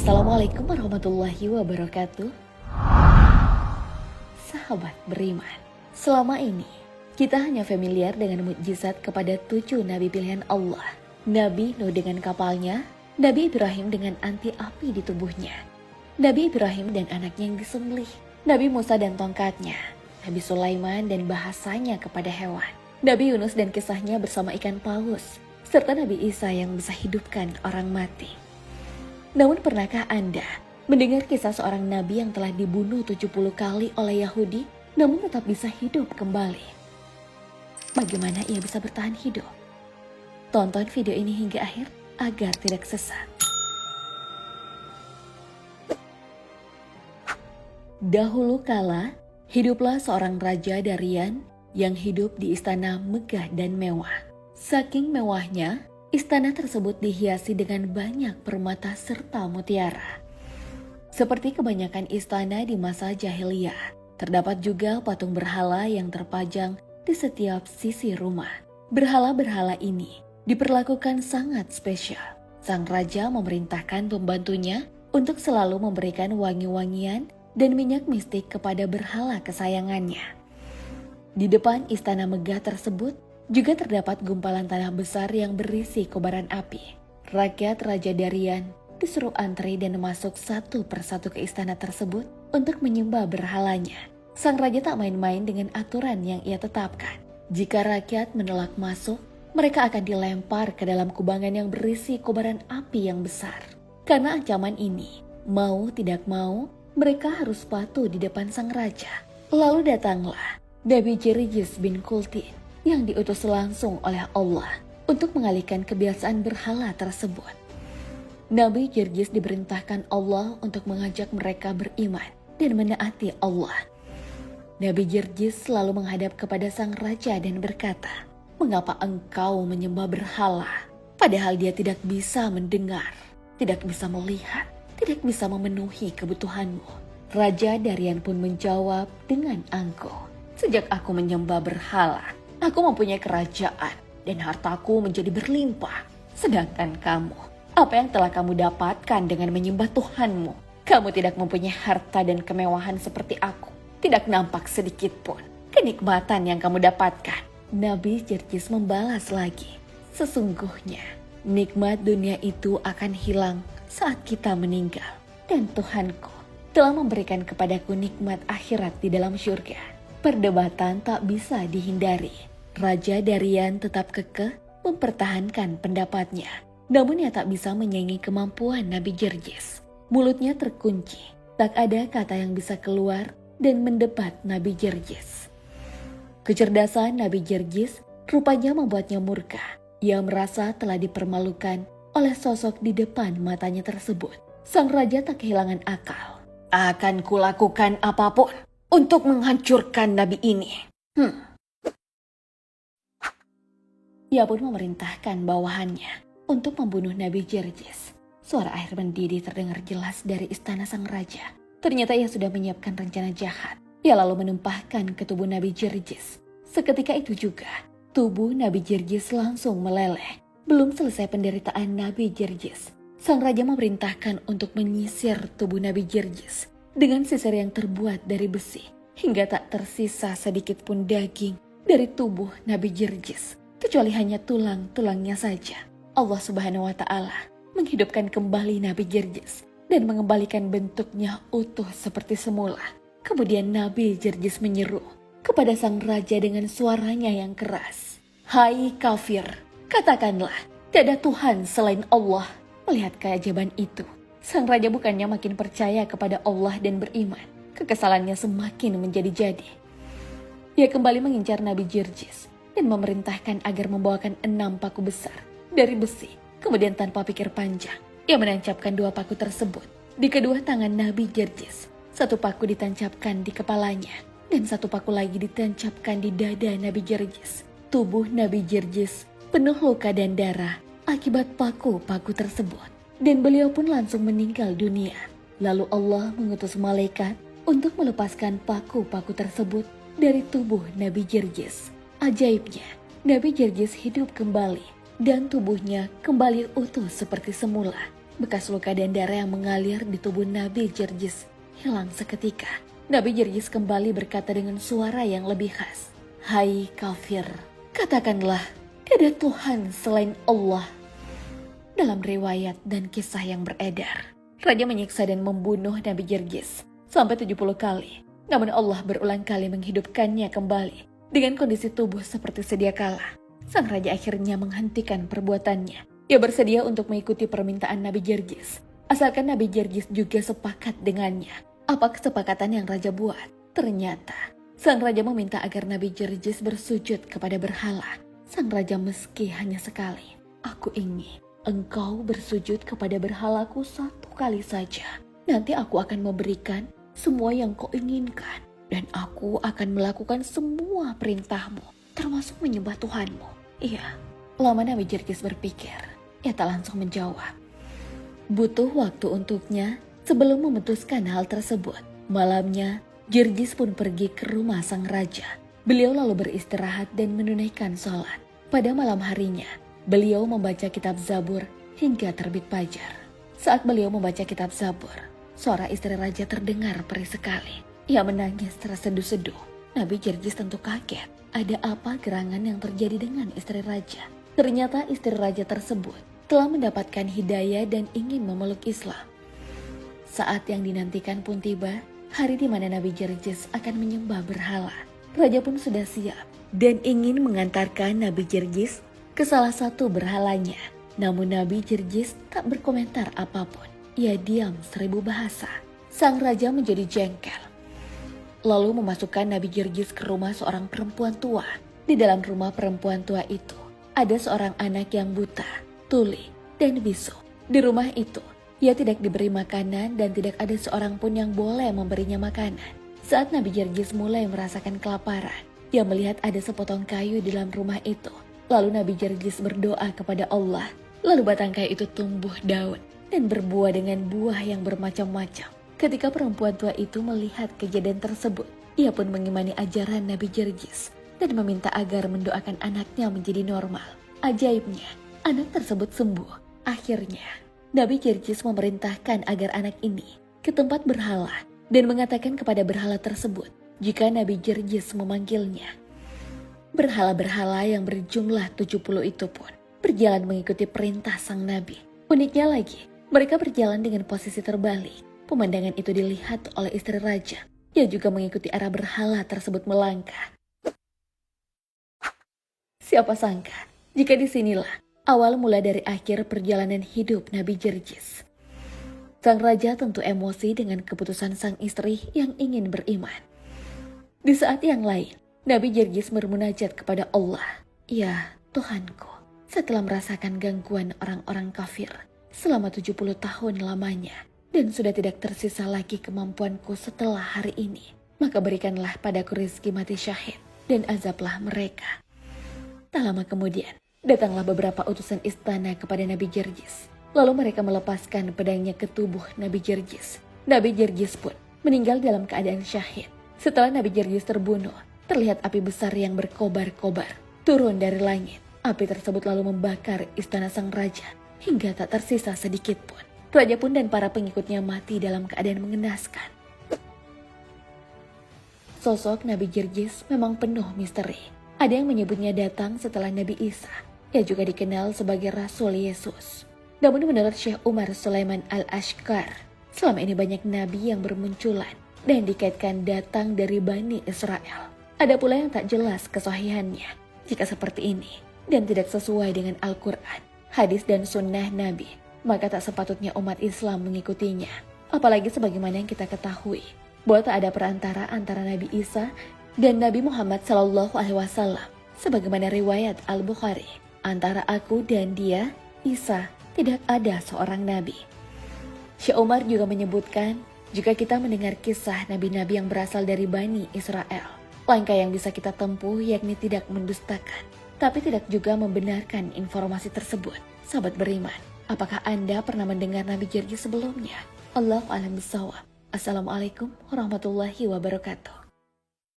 Assalamualaikum warahmatullahi wabarakatuh. Sahabat beriman, selama ini kita hanya familiar dengan mukjizat kepada 7 nabi pilihan Allah. Nabi Nuh dengan kapalnya, Nabi Ibrahim dengan anti api di tubuhnya, Nabi Ibrahim dan anaknya yang disembelih, Nabi Musa dan tongkatnya, Nabi Sulaiman dan bahasanya kepada hewan, Nabi Yunus dan kisahnya bersama ikan paus, serta Nabi Isa yang bisa hidupkan orang mati. Namun pernahkah Anda mendengar kisah seorang nabi yang telah dibunuh 70 kali oleh Yahudi namun tetap bisa hidup kembali? Bagaimana ia bisa bertahan hidup? Tonton video ini hingga akhir agar tidak sesat. Dahulu kala, hiduplah seorang raja Darian yang hidup di istana megah dan mewah. Saking mewahnya, istana tersebut dihiasi dengan banyak permata serta mutiara. Seperti kebanyakan istana di masa jahiliyah, terdapat juga patung berhala yang terpajang di setiap sisi rumah. Berhala-berhala ini diperlakukan sangat spesial. Sang raja memerintahkan pembantunya untuk selalu memberikan wangi-wangian dan minyak mistik kepada berhala kesayangannya. Di depan istana megah tersebut juga terdapat gumpalan tanah besar yang berisi kobaran api. Rakyat Raja Darian disuruh antri dan masuk satu persatu ke istana tersebut untuk menyembah berhalanya. Sang raja tak main-main dengan aturan yang ia tetapkan. Jika rakyat menolak masuk, mereka akan dilempar ke dalam kubangan yang berisi kobaran api yang besar. Karena ancaman ini, mau tidak mau, mereka harus patuh di depan sang raja. Lalu datanglah Nabi Jirjis bin Kultin yang diutus langsung oleh Allah untuk mengalihkan kebiasaan berhala tersebut. Nabi Jirjis diperintahkan Allah untuk mengajak mereka beriman dan menaati Allah. Nabi Jirjis selalu menghadap kepada sang raja dan berkata, "Mengapa engkau menyembah berhala? Padahal dia tidak bisa mendengar, tidak bisa melihat, tidak bisa memenuhi kebutuhanmu." Raja Darian pun menjawab dengan angkuh, "Sejak aku menyembah berhala, aku mempunyai kerajaan dan hartaku menjadi berlimpah. Sedangkan kamu, apa yang telah kamu dapatkan dengan menyembah Tuhanmu? Kamu tidak mempunyai harta dan kemewahan seperti aku. Tidak nampak sedikit pun kenikmatan yang kamu dapatkan." Nabi Jirjis membalas lagi, "Sesungguhnya nikmat dunia itu akan hilang saat kita meninggal. Dan Tuhanku telah memberikan kepadaku nikmat akhirat di dalam syurga." Perdebatan tak bisa dihindari. Raja Darian tetap kekeh mempertahankan pendapatnya. Namun ia tak bisa menyaingi kemampuan Nabi Jirjis. Mulutnya terkunci, tak ada kata yang bisa keluar dan mendebat Nabi Jirjis. Kecerdasan Nabi Jirjis rupanya membuatnya murka. Ia merasa telah dipermalukan oleh sosok di depan matanya tersebut. Sang raja tak kehilangan akal. "Akan kulakukan apapun untuk menghancurkan nabi ini." Ia pun memerintahkan bawahannya untuk membunuh Nabi Jirjis. Suara air mendidih terdengar jelas dari istana sang raja. Ternyata ia sudah menyiapkan rencana jahat. Ia lalu menumpahkan ke tubuh Nabi Jirjis. Seketika itu juga, tubuh Nabi Jirjis langsung meleleh. Belum selesai penderitaan Nabi Jirjis, sang raja memerintahkan untuk menyisir tubuh Nabi Jirjis dengan sisir yang terbuat dari besi, hingga tak tersisa sedikit pun daging dari tubuh Nabi Jirjis, kecuali hanya tulang-tulangnya saja. Allah Subhanahu wa Ta'ala menghidupkan kembali Nabi Jirjis dan mengembalikan bentuknya utuh seperti semula. Kemudian Nabi Jirjis menyeru kepada sang raja dengan suaranya yang keras, "Hai kafir, katakanlah, tiada Tuhan selain Allah." Melihat keajaiban itu, sang raja bukannya makin percaya kepada Allah dan beriman. Kekesalannya semakin menjadi-jadi. Ia kembali mengincar Nabi Jirjis dan memerintahkan agar membawakan 6 paku besar dari besi. Kemudian tanpa pikir panjang, ia menancapkan 2 paku tersebut di kedua tangan Nabi Jirjis. 1 paku ditancapkan di kepalanya dan 1 paku lagi ditancapkan di dada Nabi Jirjis. Tubuh Nabi Jirjis penuh luka dan darah akibat paku-paku tersebut, dan beliau pun langsung meninggal dunia. Lalu Allah mengutus malaikat untuk melepaskan paku-paku tersebut dari tubuh Nabi Jirjis. Ajaibnya, Nabi Jirjis hidup kembali dan tubuhnya kembali utuh seperti semula. Bekas luka dan darah yang mengalir di tubuh Nabi Jerjis hilang seketika. Nabi Jerjis kembali berkata dengan suara yang lebih khas, "Hai kafir, katakanlah, tiada Tuhan selain Allah." Dalam riwayat dan kisah yang beredar, raja menyiksa dan membunuh Nabi Jerjis sampai 70 kali. Namun Allah berulang kali menghidupkannya kembali dengan kondisi tubuh seperti sedia kala. Sang raja akhirnya menghentikan perbuatannya. Ia bersedia untuk mengikuti permintaan Nabi Jerjis, asalkan Nabi Jerjis juga sepakat dengannya. Apa kesepakatan yang raja buat? Ternyata sang raja meminta agar Nabi Jerjis bersujud kepada berhala. Sang raja meski hanya sekali. "Aku ingin engkau bersujud kepada berhalaku 1 kali saja. Nanti aku akan memberikan semua yang kau inginkan. Dan aku akan melakukan semua perintahmu, termasuk menyembah Tuhanmu." Iya, lama Nabi Jerjis berpikir. Ia tak langsung menjawab. Butuh waktu untuknya sebelum memutuskan hal tersebut. Malamnya, Jerjis pun pergi ke rumah sang raja. Beliau lalu beristirahat dan menunaikan sholat. Pada malam harinya, beliau membaca kitab Zabur hingga terbit fajar. Saat beliau membaca kitab Zabur, suara istri raja terdengar perih sekali. Ia menangis terseduh-seduh. Nabi Jerjis tentu kaget. Ada apa gerangan yang terjadi dengan istri raja? Ternyata istri raja tersebut telah mendapatkan hidayah dan ingin memeluk Islam. Saat yang dinantikan pun tiba, hari di mana Nabi Jerjis akan menyembah berhala. Raja pun sudah siap dan ingin mengantarkan Nabi Jerjis ke salah satu berhalanya. Namun Nabi Jerjis tak berkomentar apapun. Ia diam 1000 bahasa. Sang raja menjadi jengkel. Lalu memasukkan Nabi Jerjis ke rumah seorang perempuan tua. Di dalam rumah perempuan tua itu, ada seorang anak yang buta, tuli, dan bisu. Di rumah itu, ia tidak diberi makanan dan tidak ada seorang pun yang boleh memberinya makanan. Saat Nabi Jerjis mulai merasakan kelaparan, ia melihat ada sepotong kayu di dalam rumah itu. Lalu Nabi Jerjis berdoa kepada Allah. Lalu batang kayu itu tumbuh daun dan berbuah dengan buah yang bermacam-macam. Ketika perempuan tua itu melihat kejadian tersebut, ia pun mengimani ajaran Nabi Jerjis dan meminta agar mendoakan anaknya menjadi normal. Ajaibnya, anak tersebut sembuh. Akhirnya, Nabi Jerjis memerintahkan agar anak ini ke tempat berhala dan mengatakan kepada berhala tersebut jika Nabi Jerjis memanggilnya. Berhala-berhala yang berjumlah 70 itu pun berjalan mengikuti perintah sang Nabi. Uniknya lagi, mereka berjalan dengan posisi terbalik. Pemandangan itu dilihat oleh istri raja. Ia juga mengikuti arah berhala tersebut melangkah. Siapa sangka, jika disinilah awal mula dari akhir perjalanan hidup Nabi Jerjis. Sang raja tentu emosi dengan keputusan sang istri yang ingin beriman. Di saat yang lain, Nabi Jerjis bermunajat kepada Allah. "Ya Tuhanku, setelah merasakan gangguan orang-orang kafir selama 70 tahun lamanya, dan sudah tidak tersisa lagi kemampuanku setelah hari ini, maka berikanlah padaku rezeki mati syahid dan azablah mereka." Tak lama kemudian, datanglah beberapa utusan istana kepada Nabi Jerjis. Lalu mereka melepaskan pedangnya ke tubuh Nabi Jerjis. Nabi Jerjis pun meninggal dalam keadaan syahid. Setelah Nabi Jerjis terbunuh, terlihat api besar yang berkobar-kobar turun dari langit. Api tersebut lalu membakar istana sang raja hingga tak tersisa sedikit pun. Raja pun dan para pengikutnya mati dalam keadaan mengenaskan. Sosok Nabi Jerjis memang penuh misteri. Ada yang menyebutnya datang setelah Nabi Isa. Ia juga dikenal sebagai Rasul Yesus. Namun menurut Syekh Umar Sulaiman Al-Ashqar, selama ini banyak nabi yang bermunculan dan dikaitkan datang dari Bani Israel. Ada pula yang tak jelas kesahihannya. Jika seperti ini dan tidak sesuai dengan Al-Quran, hadis dan sunnah Nabi, maka tak sepatutnya umat Islam mengikutinya. Apalagi sebagaimana yang kita ketahui, bahwa tak ada perantara antara Nabi Isa dan Nabi Muhammad SAW. Sebagaimana riwayat Al-Bukhari, antara aku dan dia, Isa, tidak ada seorang Nabi. Syekh Umar juga menyebutkan, jika kita mendengar kisah nabi-nabi yang berasal dari Bani Israel, langkah yang bisa kita tempuh yakni tidak mendustakan, tapi tidak juga membenarkan informasi tersebut. Sahabat beriman, apakah Anda pernah mendengar Nabi Jerjis sebelumnya? Allahu a'lam bishawab. Assalamualaikum warahmatullahi wabarakatuh.